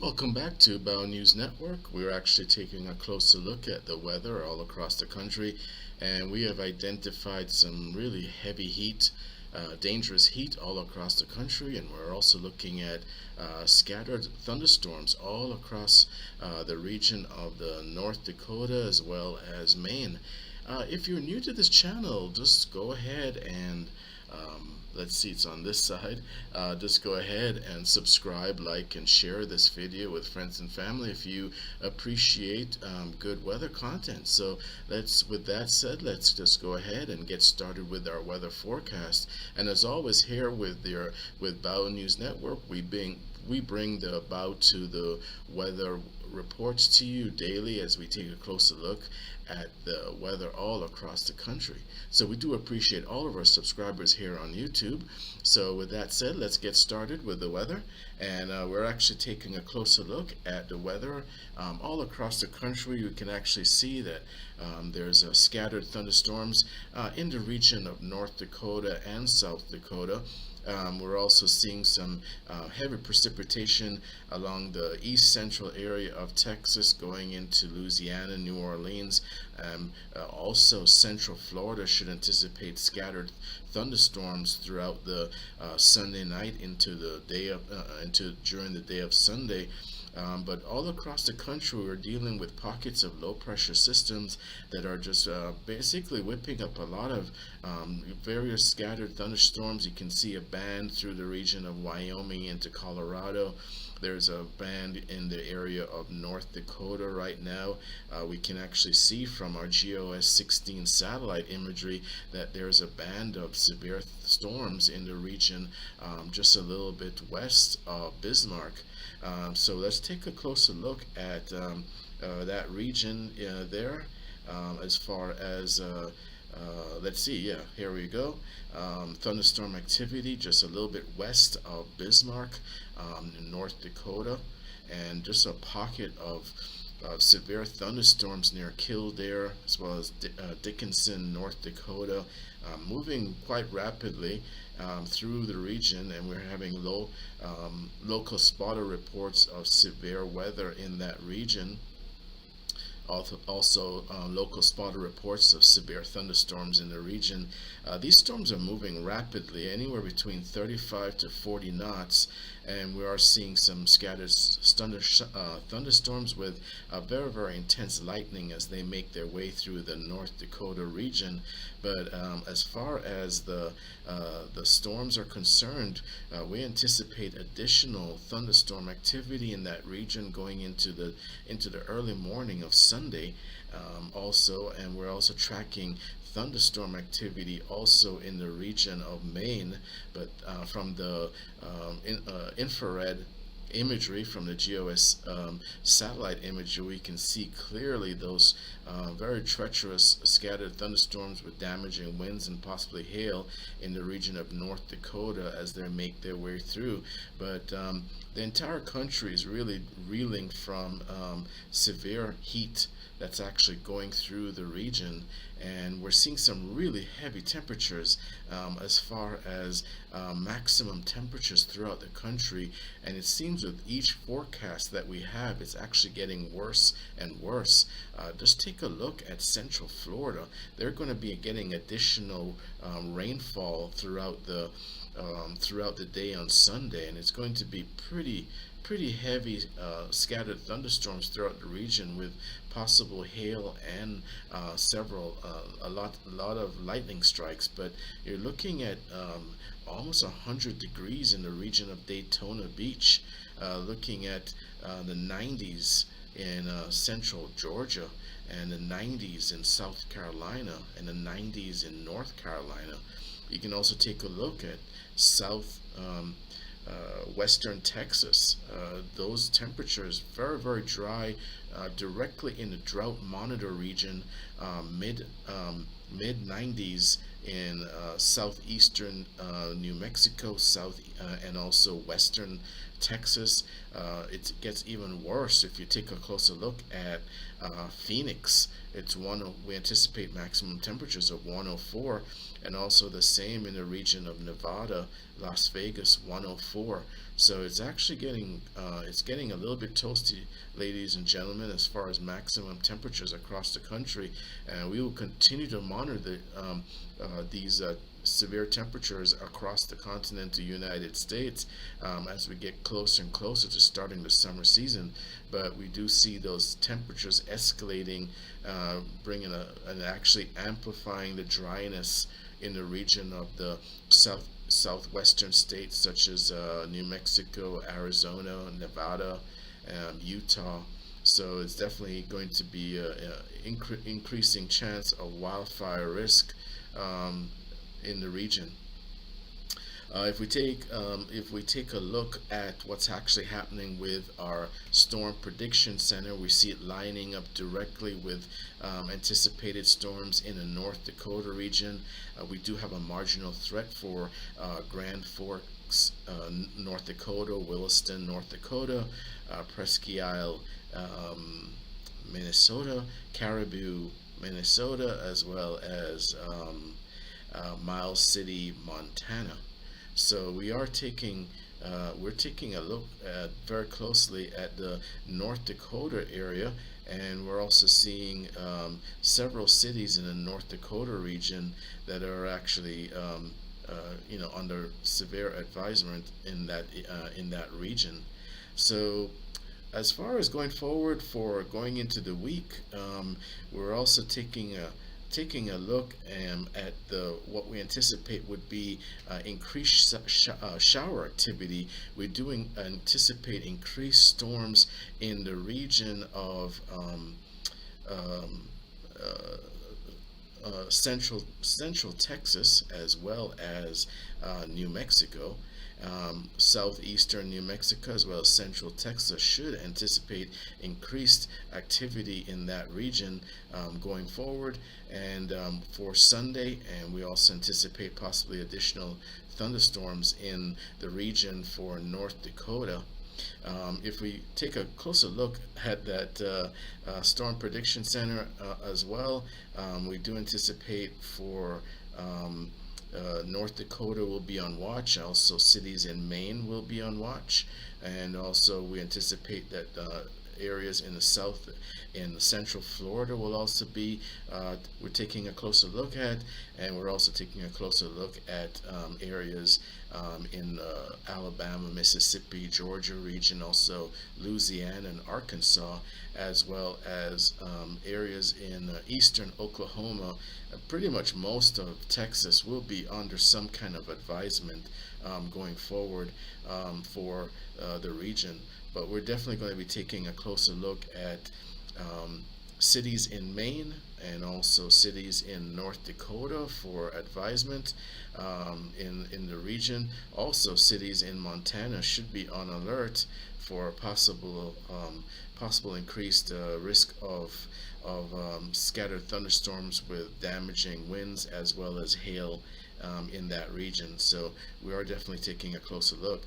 Welcome back to Bow News Network. We're actually taking a closer look at the weather all across the country, and we have identified some really heavy heat, dangerous heat all across the country, and we're also looking at scattered thunderstorms all across the region of the North Dakota as well as Maine. If you're new to this channel, just go ahead and let's see, it's on this side. Just go ahead and subscribe, like, and share this video with friends and family if you appreciate good weather content. So with that said, let's just go ahead and get started with our weather forecast. And as always, here with Bow News Network, we bring the Bow to the weather reports to you daily as we take a closer look at the weather all across the country. So we do appreciate all of our subscribers here on YouTube. So with that said, let's get started with the weather. And we're actually taking a closer look at the weather all across the country. You can actually see that there's scattered thunderstorms in the region of North Dakota and South Dakota. We're also seeing some heavy precipitation along the east central area of Texas going into Louisiana, New Orleans. Also, central Florida should anticipate scattered thunderstorms throughout the Sunday night into during the day of Sunday. But all across the country, we're dealing with pockets of low pressure systems that are just basically whipping up a lot of various scattered thunderstorms. You can see a band through the region of Wyoming into Colorado. There's a band in the area of North Dakota right now. We can actually see from our GOS 16 satellite imagery that there's a band of severe storms in the region just a little bit west of Bismarck. So let's take a closer look at that region there as far as let's see, yeah, here we go. Thunderstorm activity just a little bit west of Bismarck in North Dakota, and just a pocket of severe thunderstorms near Kildare as well as Dickinson, North Dakota, moving quite rapidly through the region, and we're having local spotter reports of severe weather in that region. Also, local spotter reports of severe thunderstorms in the region. These storms are moving rapidly, anywhere between 35 to 40 knots, and we are seeing some scattered thunderstorms with very, very intense lightning as they make their way through the North Dakota region. But as far as the storms are concerned, we anticipate additional thunderstorm activity in that region going into the early morning of Sunday. Also, and we're also tracking thunderstorm activity also in the region of Maine, but from the infrared imagery from the GOS satellite imagery, we can see clearly those very treacherous scattered thunderstorms with damaging winds and possibly hail in the region of North Dakota as they make their way through. But the entire country is really reeling from severe heat that's actually going through the region, and we're seeing some really heavy temperatures as far as maximum temperatures throughout the country, and it seems with each forecast that we have, it's actually getting worse and worse. Just take a look at Central Florida. They're going to be getting additional rainfall throughout the day on Sunday, and it's going to be pretty heavy scattered thunderstorms throughout the region with possible hail and a lot of lightning strikes. But you're looking at almost 100 degrees in the region of Daytona Beach, looking at the 90s in central Georgia, and the 90s in South Carolina, and the 90s in North Carolina. You can also take a look at western Texas. Those temperatures very, very dry, directly in the drought monitor region, mid 90s in southeastern New Mexico, and also western Texas. It gets even worse if you take a closer look at Phoenix we anticipate maximum temperatures of 104, and also the same in the region of Nevada, Las Vegas, 104. So it's actually getting a little bit toasty, ladies and gentlemen, as far as maximum temperatures across the country, and we will continue to monitor these severe temperatures across the continental United States as we get closer and closer to starting the summer season. But we do see those temperatures escalating, and actually amplifying the dryness in the region of the southwestern states such as New Mexico, Arizona, Nevada, Utah. So it's definitely going to be an increasing chance of wildfire risk in the region. If we take a look at what's actually happening with our storm prediction center, we see it lining up directly with anticipated storms in the North Dakota region. We do have a marginal threat for Grand Forks, North Dakota, Williston, North Dakota, Presque Isle, Minnesota, Caribou, Minnesota, as well as Miles City, Montana. So we're taking a look very closely at the North Dakota area, and we're also seeing several cities in the North Dakota region that are actually under severe advisement in that region. So as far as going forward for going into the week, we're also taking a look at what we anticipate would be increased shower activity. We do anticipate increased storms in the region of central Texas, as well as New Mexico. Southeastern New Mexico as well as central Texas should anticipate increased activity in that region going forward, and for Sunday, and we also anticipate possibly additional thunderstorms in the region for North Dakota. If we take a closer look at that storm prediction center as well, we do anticipate for North Dakota will be on watch. Also, cities in Maine will be on watch, and also we anticipate that areas in the south and central Florida will also be. We're taking a closer look at, and we're also taking a closer look at areas in Alabama, Mississippi, Georgia region, also Louisiana and Arkansas, as well as areas in eastern Oklahoma. Pretty much most of Texas will be under some kind of advisement going forward for the region. But we're definitely going to be taking a closer look at cities in Maine and also cities in North Dakota for advisement in the region. Also, cities in Montana should be on alert for possible increased risk of scattered thunderstorms with damaging winds as well as hail in that region. So we are definitely taking a closer look.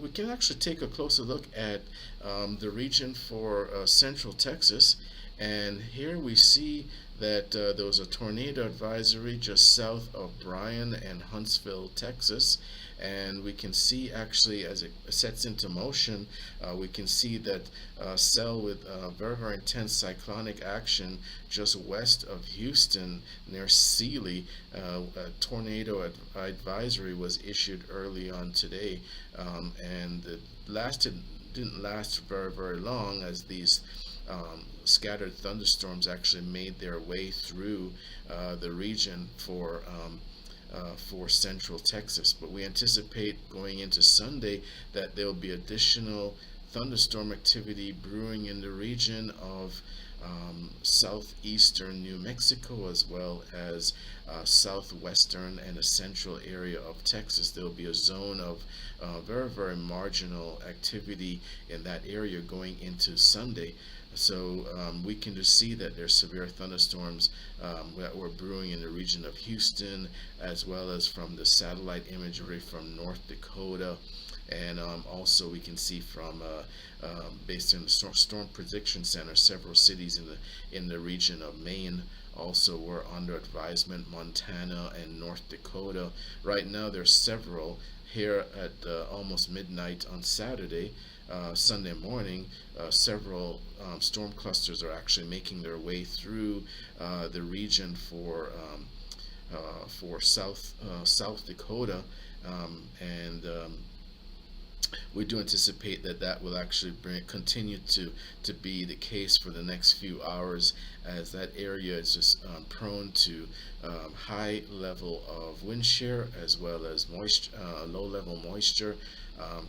We can actually take a closer look at the region for central Texas, and here we see that there was a tornado advisory just south of Bryan and Huntsville, Texas. And we can see actually as it sets into motion, we can see that cell with very, very intense cyclonic action just west of Houston near Sealy. A tornado advisory was issued early on today, and it didn't last very, very long, as these scattered thunderstorms actually made their way through the region for central Texas. But we anticipate going into Sunday that there will be additional thunderstorm activity brewing in the region of southeastern New Mexico, as well as southwestern and a central area of Texas. There will be a zone of very, very marginal activity in that area going into Sunday. So we can just see that there's severe thunderstorms that were brewing in the region of Houston, as well as from the satellite imagery from North Dakota. And also we can see from based on the Storm Prediction Center, several cities in the region of Maine also were under advisement. Montana and North Dakota. Right now there's several here at almost midnight on Saturday. Sunday morning, several storm clusters are actually making their way through the region for South Dakota, and we do anticipate that that will actually continue to be the case for the next few hours, as that area is just prone to high level of wind shear, as well as low level moisture,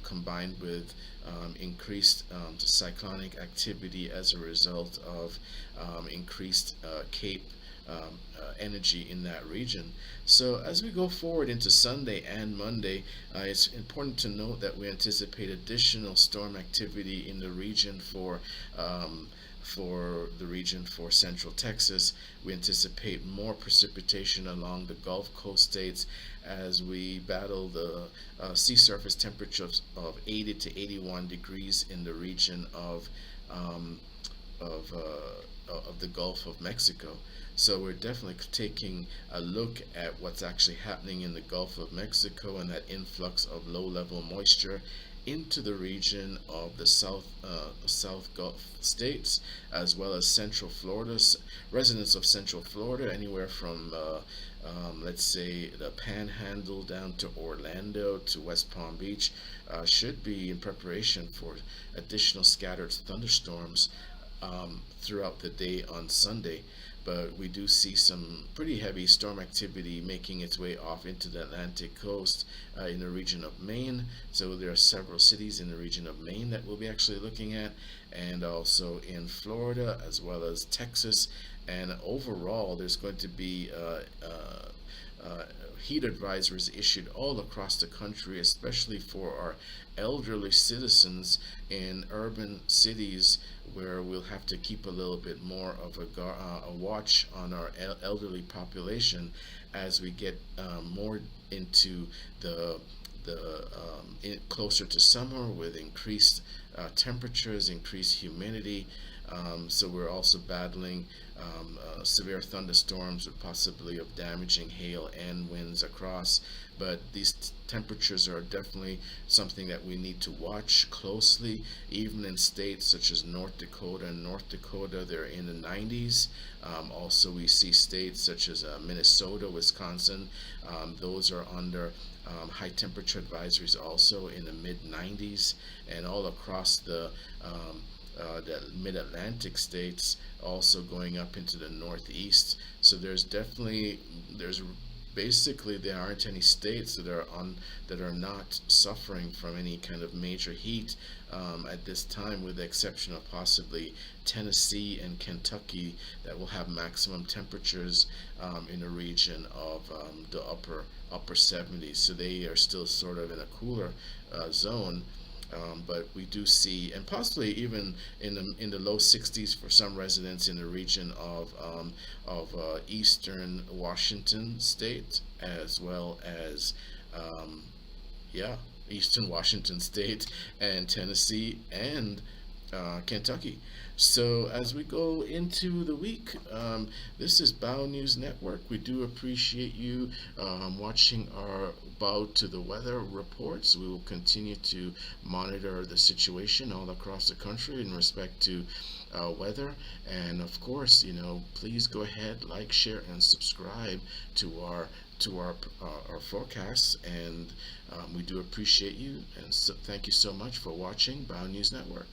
combined with increased cyclonic activity as a result of increased Cape energy in that region. So as we go forward into Sunday and Monday, it's important to note that we anticipate additional storm activity in the region for central Texas. We anticipate more precipitation along the Gulf Coast states as we battle the sea surface temperatures of 80 to 81 degrees in the region um, of, of the Gulf of Mexico. So we're definitely taking a look at what's actually happening in the Gulf of Mexico and that influx of low-level moisture into the region of the South Gulf states, as well as Central Florida. Residents of Central Florida, anywhere from let's say the Panhandle down to Orlando to West Palm Beach, should be in preparation for additional scattered thunderstorms throughout the day on Sunday. But we do see some pretty heavy storm activity making its way off into the Atlantic coast in the region of Maine. So there are several cities in the region of Maine that we'll be actually looking at, and also in Florida as well as Texas. And overall, there's going to be heat advisories issued all across the country, especially for our elderly citizens in urban cities, where we'll have to keep a little bit more of a watch on our elderly population as we get more into closer to summer, with increased temperatures, increased humidity. So we're also battling severe thunderstorms with possibility of damaging hail and winds across. But these temperatures are definitely something that we need to watch closely. Even in states such as North Dakota and North Dakota, they're in the 90s. Also, we see states such as Minnesota, Wisconsin, those are under high temperature advisories also in the mid 90s, and all across the mid-Atlantic states, also going up into the Northeast. So there's basically there aren't any states that are not suffering from any kind of major heat at this time, with the exception of possibly Tennessee and Kentucky, that will have maximum temperatures in the region of the upper 70s. So they are still sort of in a cooler zone. But we do see, and possibly even in the low 60s for some residents in the region of eastern Washington state, as well as eastern Washington state and Tennessee and Kentucky. So as we go into the week, this is Bow News Network. We do appreciate you watching our Bow to the Weather reports. We will continue to monitor the situation all across the country in respect to weather. And of course, please go ahead, like, share, and subscribe to our forecasts. And we do appreciate you. And so thank you so much for watching Bow News Network.